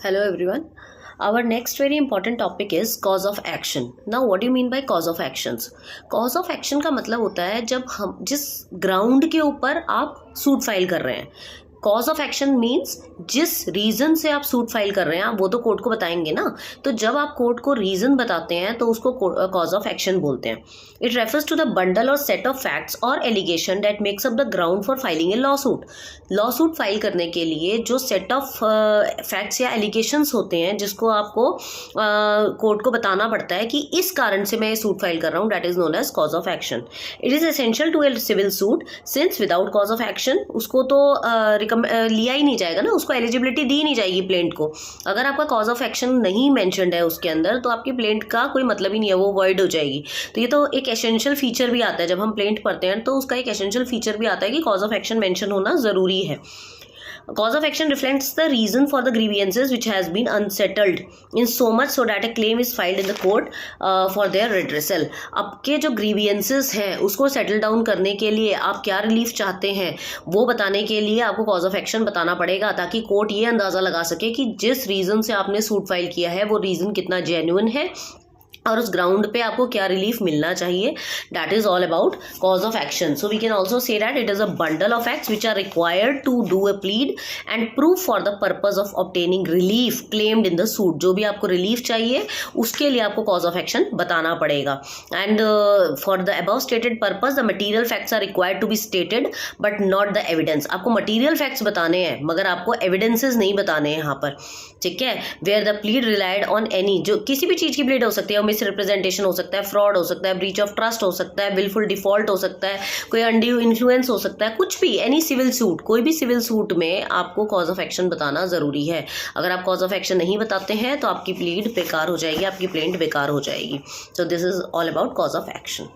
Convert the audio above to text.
Hello everyone. Our next very important topic is cause of action. Now what do you mean by cause of actions? Cause of action का मतलब होता है जब हम जिस ground के ऊपर आप सूट फाइल कर रहे हैं. कॉज ऑफ एक्शन मीन्स जिस रीज़न से आप सूट फाइल कर रहे हैं आप वो तो कोर्ट को बताएंगे ना. तो जब आप कोर्ट को रीज़न बताते हैं तो उसको कॉज ऑफ एक्शन बोलते हैं. It refers to the bundle और सेट ऑफ फैक्ट्स और allegation that makes up the ground for filing a lawsuit. Lawsuit file करने के लिए जो सेट ऑफ फैक्ट्स या एलिगेशंस होते हैं जिसको आपको कोर्ट को बताना पड़ता है कि इस कारण से मैं ये सूट फाइल कर रहा हूँ, that is known as cause of action. It is essential to a civil suit since without cause of action उसको तो लिया ही नहीं जाएगा ना, उसको एलिजिबिलिटी दी नहीं जाएगी प्लेंट को. अगर आपका कॉज ऑफ एक्शन नहीं मेंशन्ड है उसके अंदर तो आपकी प्लेंट का कोई मतलब ही नहीं है, वो वर्ड हो जाएगी. तो ये तो एक एसेंशियल फीचर भी आता है जब हम प्लेंट पढ़ते हैं तो उसका एक एसेंशियल फीचर भी आता है कि कॉज ऑफ एक्शन मेंशन होना ज़रूरी है. Cause of action reflects the reason for the grievances which has been unsettled in so much so that a claim is filed in the court for their redressal. अब के जो grievances हैं उसको settle down करने के लिए आप क्या रिलीफ चाहते हैं वो बताने के लिए आपको cause of action बताना पड़ेगा ताकि कोर्ट ये अंदाज़ा लगा सके कि जिस रीज़न से आपने सूट फाइल किया है वो रीज़न कितना जेन्युइन है और उस ग्राउंड पे आपको क्या रिलीफ मिलना चाहिए. That is all about cause of action. So we can also say that it is a bundle of acts which are required to do a plead and prove for the purpose of obtaining relief claimed in the suit. जो भी आपको relief चाहिए उसके लिए आपको cause of action बताना पड़ेगा. And for the above stated purpose the material facts are required to be stated but not the evidence. आपको मटीरियल फैक्ट्स बताने हैं मगर आपको एविडेंसेज नहीं बताने हैं यहाँ पर, ठीक है. Where the plead relied on any, जो किसी भी चीज़ की प्लीड हो सकती है, मिस रिप्रेजेंटेशन हो सकता है, फ्रॉड हो सकता है, ब्रीच ऑफ ट्रस्ट हो सकता है, विलफुल डिफॉल्ट हो सकता है, कोई अनड्यू इन्फ्लुएंस हो सकता है, कुछ भी, एनी सिविल सूट, कोई भी सिविल सूट में आपको कॉज ऑफ एक्शन बताना ज़रूरी है. अगर आप कॉज ऑफ एक्शन नहीं बताते हैं तो आपकी प्लीड बेकार हो जाएगी, आपकी प्लेंट बेकार हो जाएगी. So this is all about cause of action.